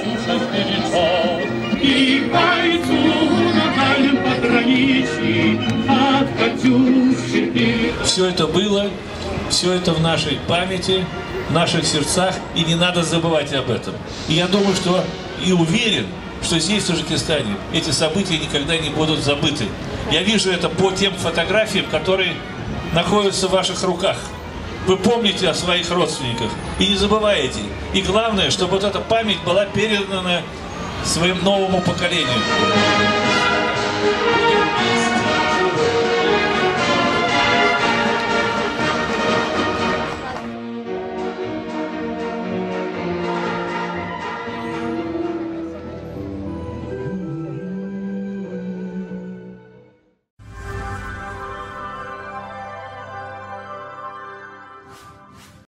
слушать горячо. И бойцу на дальнем пограничье от Катюши. Все это было, все это в нашей памяти, в наших сердцах, и не надо забывать об этом. И я думаю, что и уверен, что здесь, в Таджикистане, эти события никогда не будут забыты. Я вижу это по тем фотографиям, которые находятся в ваших руках. Вы помните о своих родственниках и не забываете. И главное, чтобы вот эта память была передана своему новому поколению.